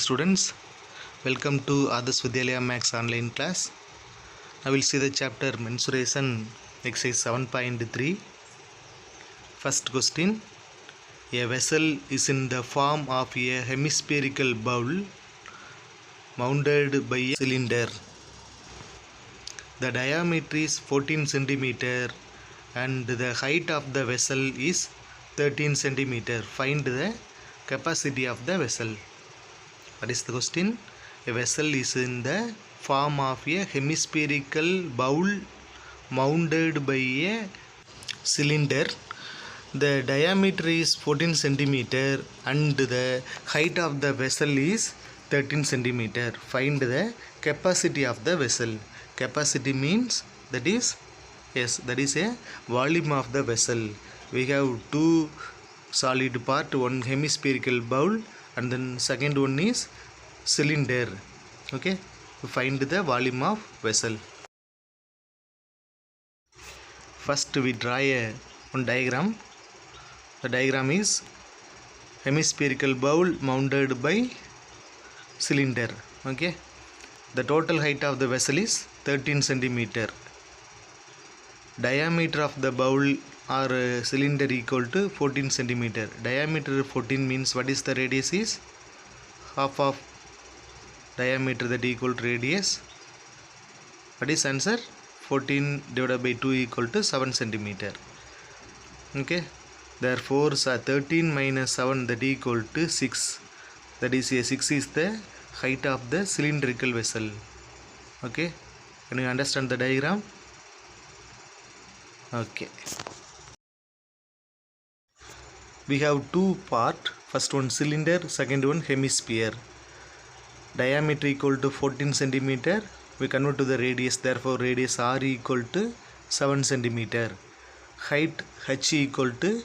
students, welcome to Adarsh Vidyalaya Max online class. I will see the chapter mensuration exercise 7.3. First question, a vessel is in the form of a hemispherical bowl mounted by a cylinder. The diameter is 14 cm and the height of the vessel is 13 cm. Find the capacity of the vessel. What is the question? A vessel is in the form of a hemispherical bowl mounted by a cylinder. The diameter is 14 cm and the height of the vessel is 13 cm. Find the capacity of the vessel. Capacity means that is a volume of the vessel. We have two solid part, one hemispherical bowl and then second one is cylinder. Okay, find the volume of vessel. First we draw one diagram. The diagram is hemispherical bowl mounted by cylinder. Okay, the total height of the vessel is 13 cm. Diameter of the bowl or cylinder equal to 14 cm. Diameter 14 means what is the radius is half of diameter, that equal to radius. What is answer? 14 divided by 2 equal to 7 cm. Okay, therefore 13 minus 7 that equal to 6. That is 6 is the height of the cylindrical vessel. Okay, can you understand the diagram? Okay, we have two parts. First one cylinder, second one hemisphere. Diameter equal to 14 cm. We convert to the radius, therefore radius r equal to 7 cm. Height h equal to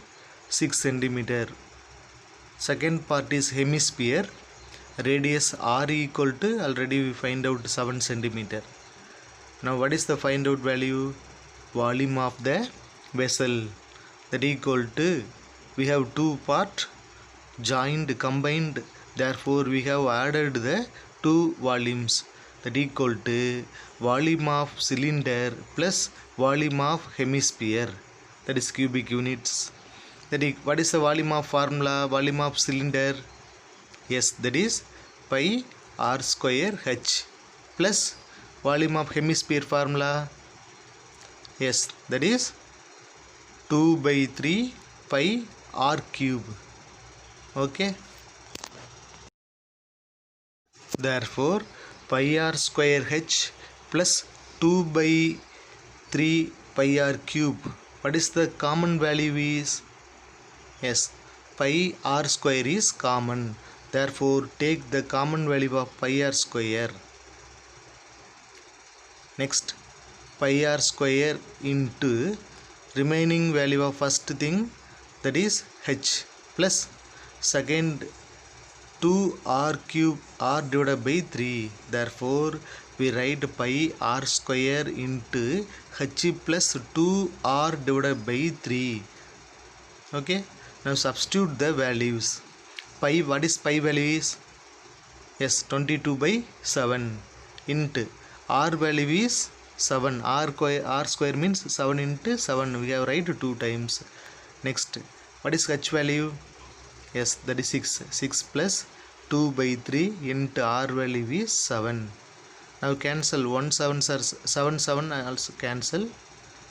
6 cm. Second part is hemisphere. Radius r equal to, already we find out 7 cm. Now what is the find out value? Volume of the vessel, that equal to, we have two part joined, combined, therefore we have added the two volumes, that equal to volume of cylinder plus volume of hemisphere, that is cubic units. What is the volume of formula? Volume of cylinder, yes, that is pi r square h, plus volume of hemisphere formula, yes, that is 2 by 3 pi r cube. Okay, therefore pi r square h plus 2 by 3 pi r cube. What is the common value is? Yes, pi r square is common, therefore take the common value of pi r square. Next, pi r square into remaining value of first thing, that is h, plus second 2r cube r divided by 3. Therefore we write pi r square into h plus 2r divided by 3. Okay, now substitute the values. Pi, what is pi value is? Yes, 22 by 7 into r value is 7. R square means 7 into 7. We have write 2 times. Next, what is h value? Yes, that is 6. 6 plus 2 by 3 into r value is 7. Now cancel 1 7 7 7 also cancel.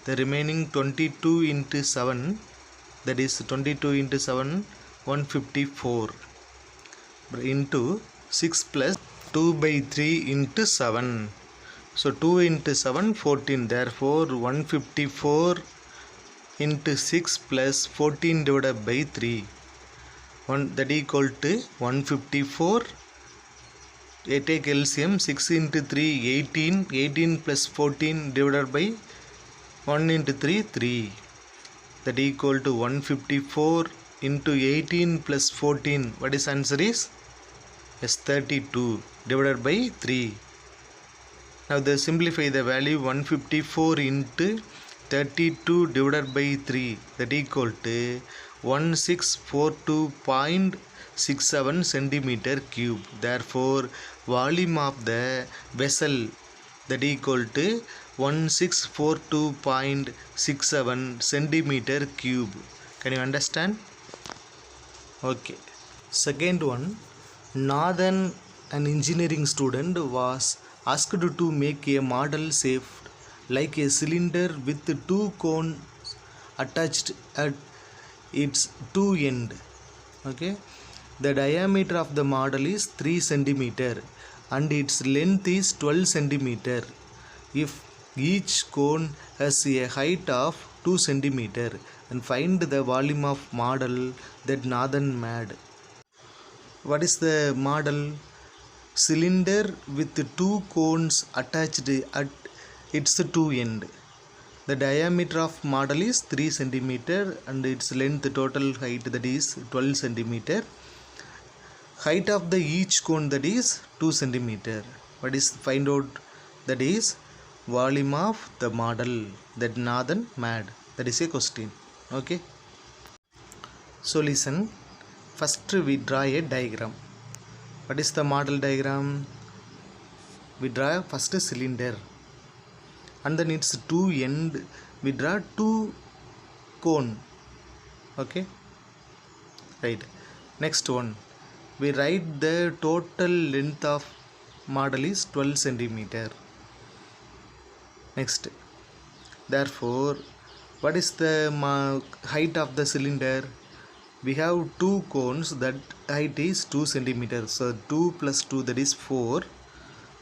The remaining 22 into 7, that is 22 into 7 154 into 6 plus 2 by 3 into 7. So 2 into 7 14, therefore 154 into 6 plus 14 divided by 3, that equal to 154. Take LCM, 6 into 3 18, 18 plus 14 divided by 1 into 3 3, that equal to 154 into 18 plus 14. What is answer is? Yes, 32 divided by 3. Now they simplify the value. 154 into 32 divided by 3, that equal to 1642.5 2.67 centimeter cube. Therefore volume of the vessel that equal to 1642.67 centimeter cube. Can you understand? Okay. Second one, Nathan, an engineering student, was asked to make a model shaped like a cylinder with two cones attached at its two ends. Okay. The diameter of the model is 3 centimeter and its length is 12 centimeter. If each cone has a height of 2 centimeter, and find the volume of model that Nathan made. What is the model? Cylinder with two cones attached at its two ends. The diameter of model is 3 centimeter and its length, total height, that is 12 centimeter. Height of the each cone, that is 2 centimeter. What is find out? That is volume of the model that Nathan made. That is a question. Okay. Solution. First we draw a diagram. What is the model diagram? We draw first a cylinder and then its two end we draw two cone. Okay, right. Next one, we write the total length of model is 12 centimeter. Next, therefore what is the height of the cylinder? We have two cones, that height is 2 centimeter. So 2 plus 2, that is 4.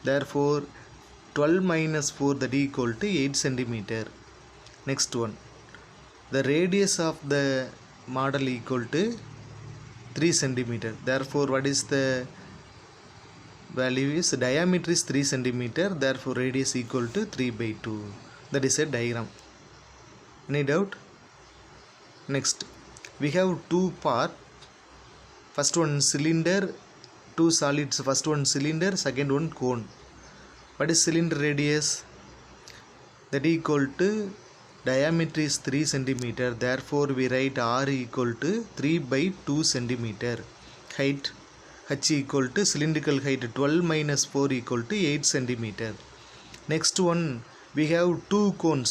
Therefore 12 minus 4, that is equal to 8 centimeter. Next one, the radius of the model equal to 3 centimeter. Therefore what is the value is diameter is 3 centimeter. Therefore radius equal to 3/2. That is a diagram. Any doubt? Next, we have two parts. First one cylinder, two solids. First one cylinder, second one cone. What is cylinder radius? That equal to diameter is 3 centimeter. Therefore we write R equal to 3/2 centimeter. Height H equal to cylindrical height 12 minus 4 equal to 8 centimeter. Next one, we have two cones,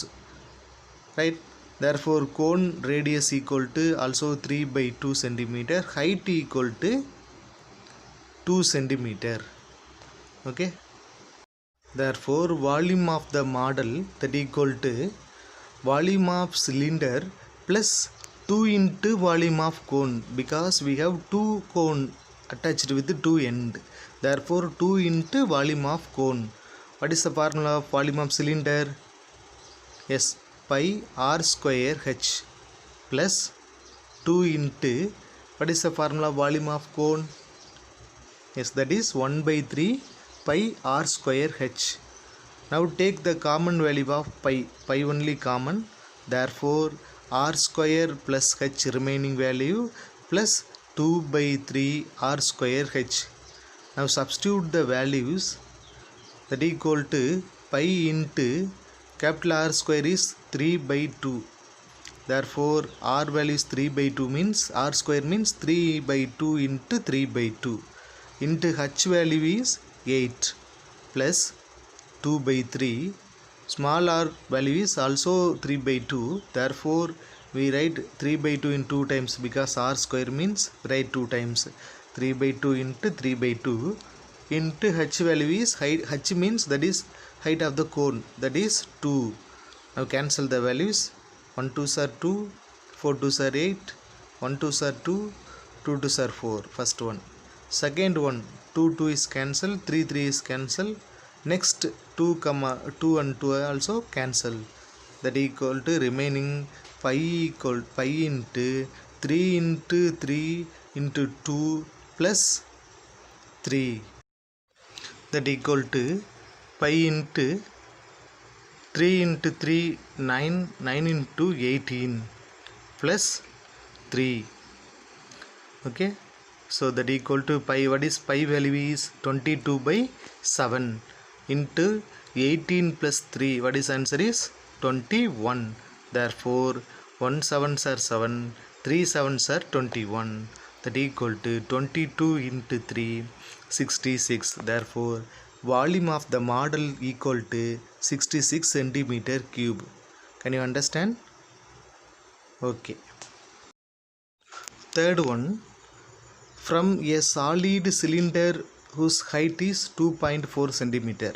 right? Therefore cone radius equal to also 3/2 centimeter. Height equal to 2 centimeter. Okay. Therefore volume of the model, that equal to volume of cylinder plus 2 into volume of cone, because we have two cone attached with the two end. Therefore 2 into volume of cone. What is the formula of volume of cylinder? Yes, pi r square h plus 2 into, what is the formula of volume of cone? Yes, that is 1/3 pi r square h. Now take the common value of pi. Pi only common. Therefore r square plus h remaining value plus 2/3 r square h. Now substitute the values. That equal to pi into capital R square is 3/2. Therefore R value is 3/2 means R square means 3/2 into 3/2 into H value is 8 plus 2/3. Small r value is also 3/2. Therefore we write 3/2 in 2 times, because r square means write 2 times. 3/2 into 3/2 into h value is height. H means that is height of the cone, that is 2. Now cancel the values. 1 2s are 2, 4 2s are 8, 1 2s are 2, 2 2s are 4. First one. Second one, 2 2 is cancelled, 3 3 is cancelled. Next 2 and 2 also cancel. That equal to remaining pi into 3 into 3 into 2 plus 3. That equal to pi into 3 into 3 9, 9 into 18 plus 3. Okay. So that equal to pi. What is pi value is 22/7 into 18 plus 3. What is answer is 21. Therefore 1 7s are 7, 3 7s are 21. that equal to 22 into 3, 66. Therefore, volume of the model equal to 66 centimeter cube. Can you understand? Okay. Third one, from a solid cylinder whose height is 2.4 centimeter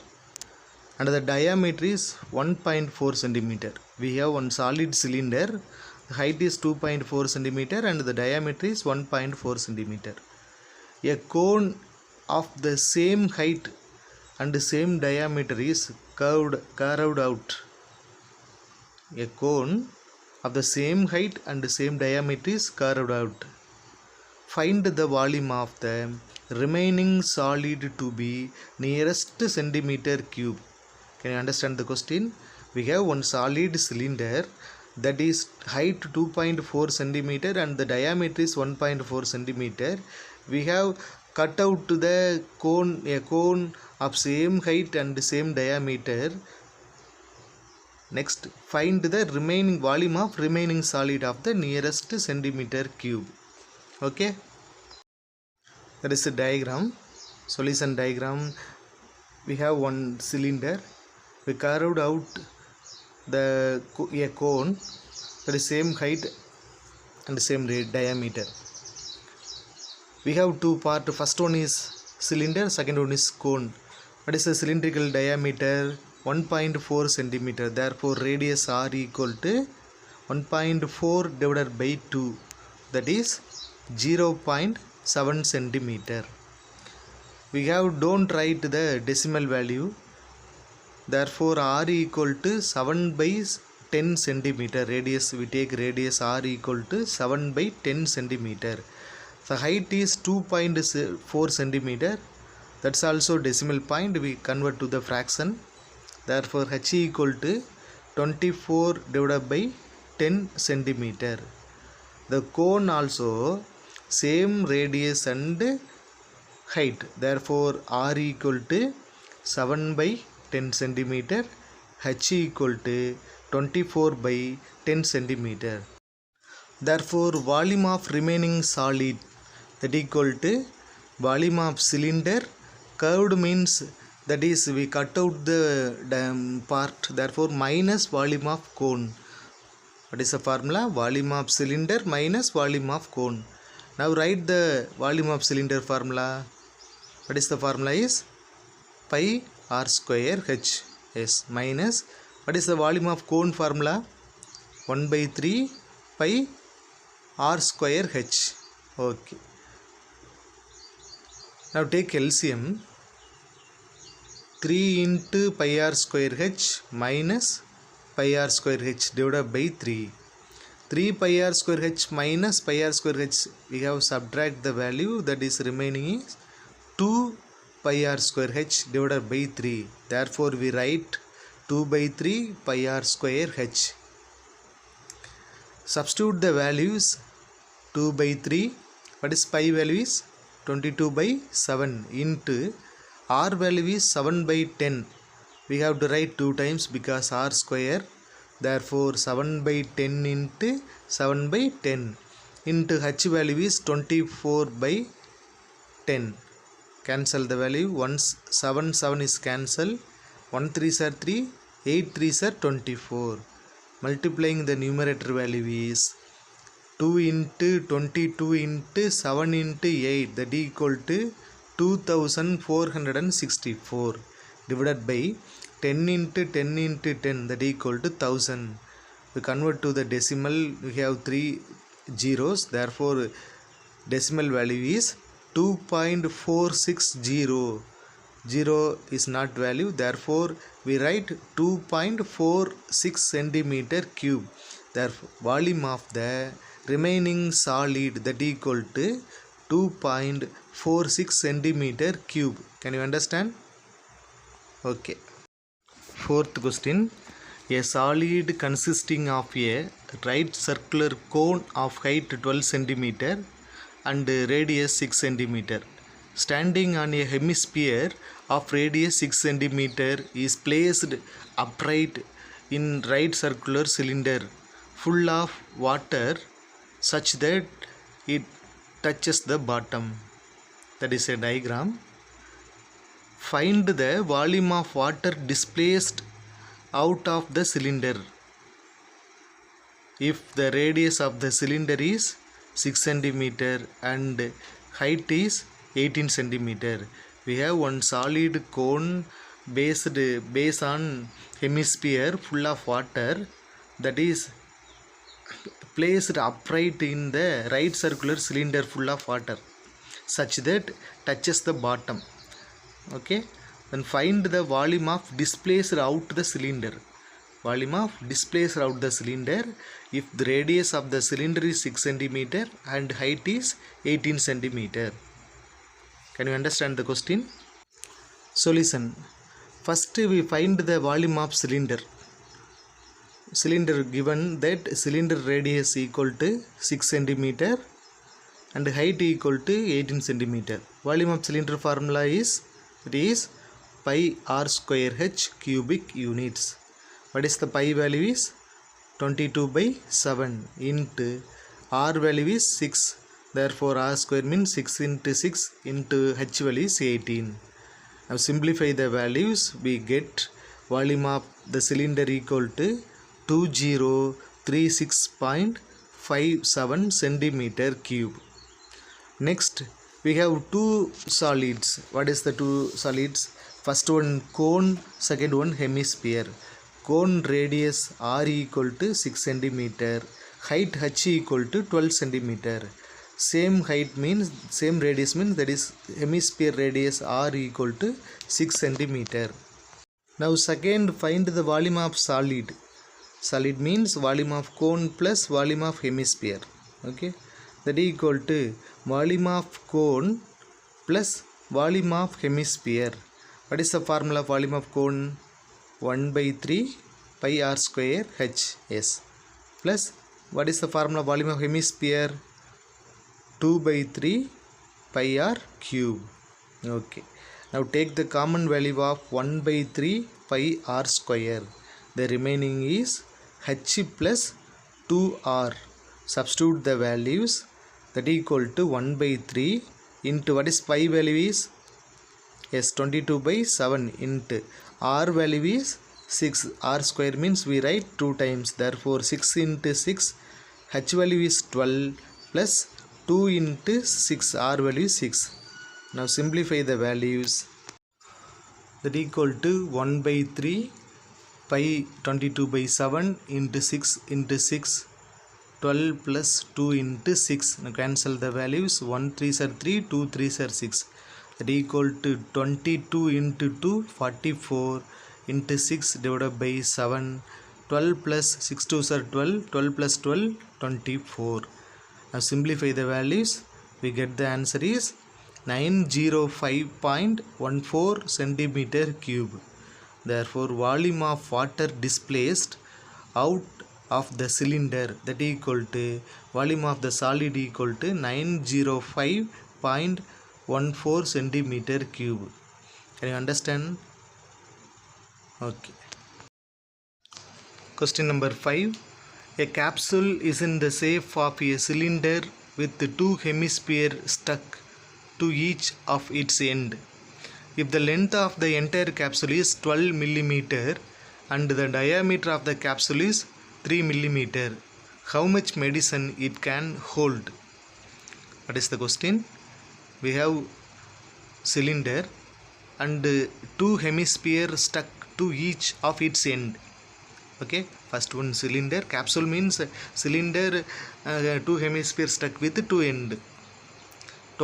and the diameter is 1.4 centimeter. We have one solid cylinder, the height is 2.4 centimeter and the diameter is 1.4 centimeter. A cone of the same height and the same diameter is carved out. A cone of the same height and the same diameter is carved out. Find the volume of the remaining solid to be nearest centimeter cube. Can you understand the question? We have one solid cylinder that is height 2.4 centimeter and the diameter is 1.4 centimeter. We have cut out the cone, a cone of same height and same diameter. Next, find the remaining volume of remaining solid of the nearest centimeter cube. Okay, that is the diagram, solution diagram. We have one cylinder, we carved out a cone that is same height and same diameter. We have two parts, first one is cylinder, second one is cone. What is the cylindrical diameter? 1.4 centimeter. Therefore radius r equal to 1.4 divided by 2, that is 0.7 centimeter. We have don't write the decimal value, therefore r equal to 7 by 10 centimeter. Radius, we take radius r equal to 7 by 10 centimeter. The height is 2.4 centimeter. That's also decimal point, we convert to the fraction. Therefore h equal to 24 divided by 10 centimeter. The cone also same radius and height. Therefore r equal to 7 by 10 centimeter. h equal to 24 by 10 centimeter. Therefore volume of remaining solid, that equal to volume of cylinder. Curved means that is we cut out the part, therefore minus volume of cone. What is the formula? Volume of cylinder minus volume of cone. Now write the volume of cylinder formula. What is the formula? Is pi r square h. Yes, minus what is the volume of cone formula? 1 by 3 pi r square h. Okay. Now take LCM. 3 into pi r square h minus pi r square h divided by 3. 3 pi r square h minus pi r square h, we have subtract the value, that is remaining is 2 pi r square h divided by 3. Therefore we write 2 by 3 pi r square h. Substitute the values. 2 by 3, what is pi value is 22 by 7 into r value is 7 by 10. We have to write 2 times because r square. Therefore 7 by 10 into 7 by 10 into h value is 24 by 10. Cancel the value. Once 7 is cancelled. 1 3s are 3, 8 3s are 24. Multiplying the numerator value is 2 into 22 into 7 into 8, that equal to 2464 divided by 10 into 10 into 10, that equal to 1000. We convert to the decimal, we have 3 zeros, therefore decimal value is 2.460. 0 is not value, therefore we write 2.46 centimeter cube. Therefore volume of the remaining solid, that equal to 2.46 centimeter cube. Can you understand? Okay. Fourth question. A solid consisting of a right circular cone of height 12 centimeter and radius 6 centimeter standing on a hemisphere of radius 6 centimeter is placed upright in right circular cylinder full of water such that it touches the bottom. That is a diagram. Find the volume of water displaced out of the cylinder if the radius of the cylinder is 6 cm and height is 18 cm. We have one solid cone based on hemisphere full of water that is placed upright in the right circular cylinder full of water such that touches the bottom. Okay, then find the volume of displaced out the cylinder. Volume of displaced out the cylinder if the radius of the cylinder is 6 cm and height is 18 cm. Can you understand the question? Solution. First we find the volume of cylinder. Cylinder, given that cylinder radius equal to 6 cm and height equal to 18 cm. Volume of cylinder formula is, it is pi r square h cubic units. What is the pi value is 22/7 into r value is 6. Therefore r square means 6 into 6 into h value is 18. Now simplify the values, we get volume of the cylinder equal to 2036.57 centimeter cube. Next we have two solids. What is the two solids? First one cone, second one hemisphere. Cone radius r equal to 6 cm, height h equal to 12 cm. Same height means, same radius means, that is hemisphere radius r equal to 6 cm. Now second, find the volume of solid. Solid means volume of cone plus volume of hemisphere. Okay, that equal to volume of cone plus volume of hemisphere. What is the formula of volume of cone? 1/3 pi r square h s plus what is the formula of volume of hemisphere? 2/3 pi r cube. Okay, now take the common value of 1/3 pi r square. The remaining is h plus 2r. Substitute the values, that equal to 1/3 into what is pi value is? Yes, 22/7 into r value is 6. R square means we write 2 times. Therefore 6 into 6, h value is 12 plus 2 into 6, r value is 6. Now simplify the values, that equal to 1/3 pi 22/7 into 6 into 6, 12 plus 2 into 6. Now cancel the values. 1 3s are 3, 2 3s are 6. That equal to 22 into 2, 44 into 6 divided by 7. 12 plus 6 2s are 12, 12 plus 12, 24. Now simplify the values, we get the answer is 905.14 centimeter cube. Therefore volume of water displaced out of the cylinder, that equal to volume of the solid equal to 905.14 centimeter cube. Can you understand? Okay. Question number 5. A capsule is in the shape of a cylinder with 2 hemispheres stuck to each of its end. If the length of the entire capsule is 12 mm and the diameter of the capsule is 3 mm, how much medicine it can hold? What is the question? We have cylinder and 2 hemispheres stuck to each of its end. Okay, first one cylinder. Capsule means cylinder, 2 hemispheres stuck with 2 end.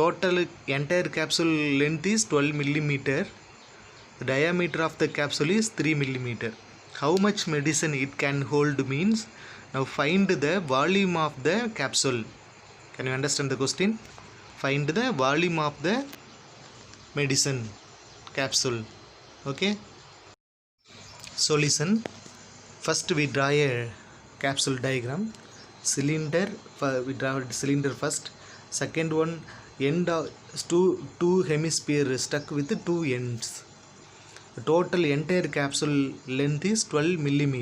Total entire capsule length is 12 mm. The diameter of the capsule is 3 mm. How much medicine it can hold means, now find the volume of the capsule. Can you understand the question? Find the volume of the medicine capsule. Okay. Solution. First we draw a capsule diagram. Cylinder, we draw a cylinder first. Second one, end of two hemispheres stuck with 2 ends. The total entire capsule length is 12 mm.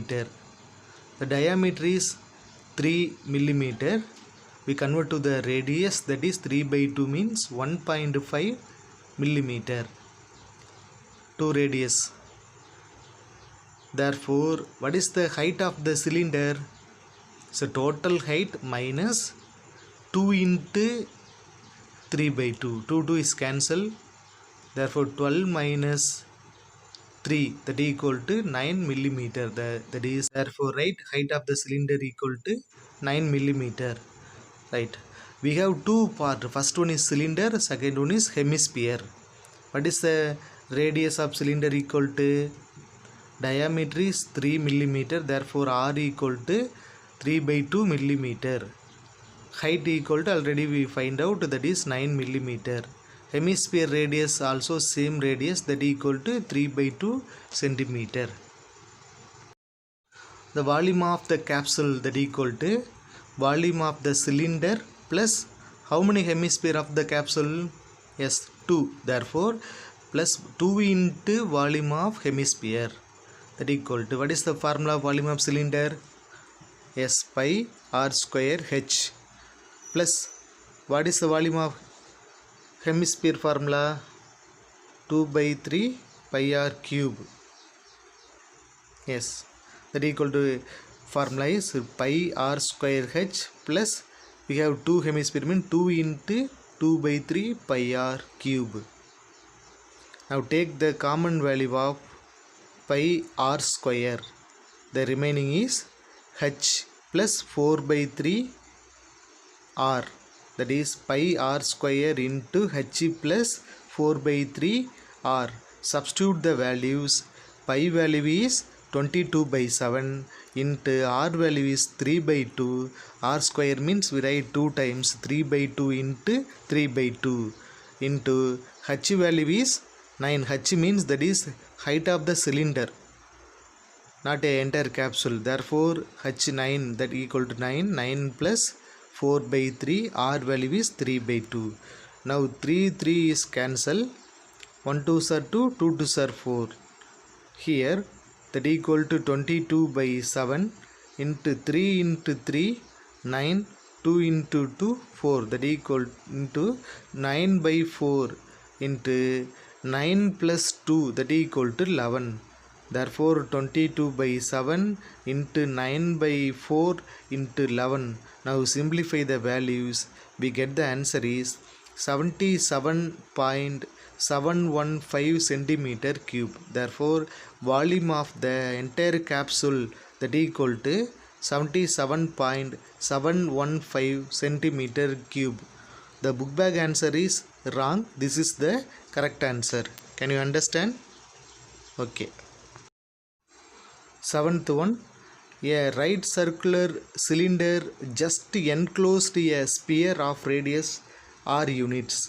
The diameter is 3 mm. we convert to the radius, that is 3 by 2 means 1.5 millimeter to radius. Therefore, what is the height of the cylinder? So total height minus 2 into 3 by 2. 2 is cancelled. Therefore 12 minus 3, that equal to 9 millimeter. That is, therefore right, height of the cylinder equal to 9 millimeter. Right. We have two parts. First one is cylinder, second one is hemisphere. What is the radius of cylinder equal to? Diameter is 3 millimeter. Therefore R equal to 3 by 2 millimeter. Height equal to, already we find out, that is 9 millimeter. Hemisphere radius also same radius, that equal to 3 by 2 centimeter. The volume of the capsule, that equal to volume of the cylinder plus how many hemisphere of the capsule? Yes, 2. Therefore plus 2 into volume of hemisphere, that equal to, what is the formula of volume of cylinder? Yes, pi r square h plus what is the volume of hemisphere formula? 2 by 3 pi r cube. Yes, that equal to, formula is pi r square h plus we have 2 hemisphere means 2 into 2 by 3 pi r cube. Now take the common value of pi r square. The remaining is h plus 4 by 3 r, that is pi r square into h plus 4 by 3 r. Substitute the values. Pi value is 22 by 7 into r value is 3 by 2. R square means we write 2 times 3 by 2 into 3 by 2 into h value is 9. H means that is height of the cylinder, not a entire capsule. Therefore h9, that equal to 9. 9 plus 4 by 3, r value is 3 by 2. Now 3 is cancelled. 1 2s are 2, 2 2s are 4. Here that equal to 22 by 7 into 3 into 3 9, 2 into 2 4, that equal into 9 by 4 into 9 plus 2, that equal to 11. Therefore 22 by 7 into 9 by 4 into 11. Now simplify the values. We get the answer is 77.715 centimeter cube. Therefore volume of the entire capsule, that equal to 77.715 centimeter cube. The book bag answer is wrong. This is the correct answer. Can you understand? Okay. Seventh one, a right circular cylinder just enclosed a sphere of radius r units.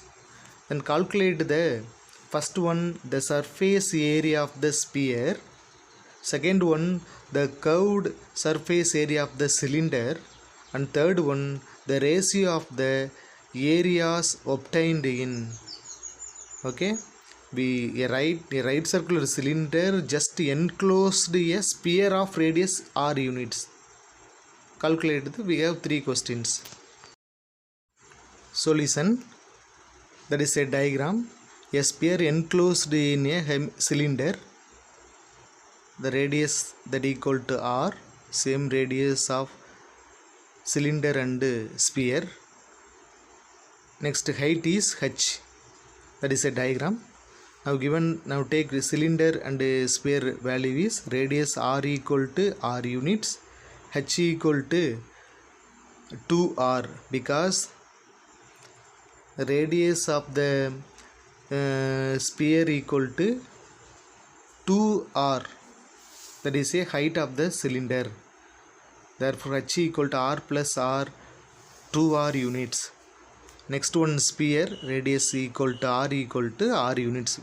Then calculate the first one, the surface area of the sphere. Second one, the curved surface area of the cylinder. And third one, the ratio of the areas obtained in. Okay. A right circular cylinder just enclosed a sphere of radius r units. Calculate. We have 3 questions. Solution. That is a diagram. A sphere enclosed in a cylinder. The radius, that equal to r, same radius of cylinder and sphere. Next height is h. That is a diagram. Now take the cylinder and sphere value is radius r equal to r units, h equal to 2r, because radius of the sphere equal to 2r, that is a height of the cylinder. Therefore h equal to r plus r, 2r units. Next one, sphere radius equal to r units.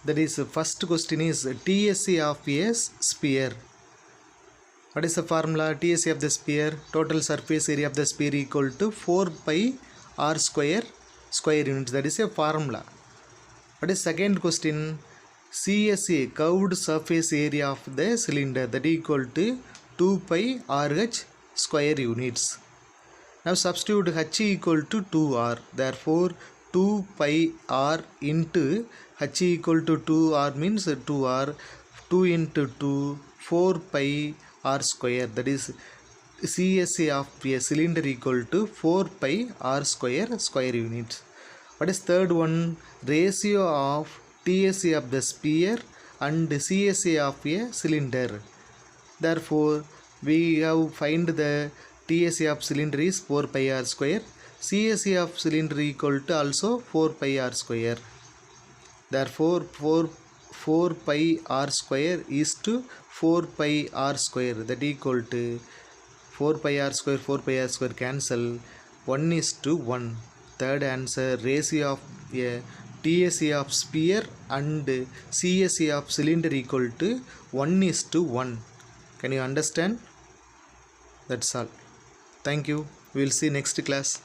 That is, first question is TSA of a sphere. What is the formula? TSA of the sphere, total surface area of the sphere equal to 4 pi r square units. That is a formula. What is second question? CSA, curved surface area of the cylinder, that equal to 2 pi RH square units. Now substitute h equal to 2r. Therefore 2 pi r into h equal to 2r means 2r. 2 into 2 4 pi r square, that is CSA of a cylinder equal to 4 pi r square square units. What is third one? Ratio of TSA of the sphere and CSA of a cylinder. Therefore we have find the TSA of cylinder is 4 pi r square. CSA of cylinder equal to also 4 pi r square. Therefore 4 pi r square is to 4 pi r square, that equal to 4 pi r square cancel, 1 is to 1. Third answer, ratio of a TSA of sphere and CSA of cylinder equal to 1 is to 1. Can you understand? That's all. Thank you. We will see next class.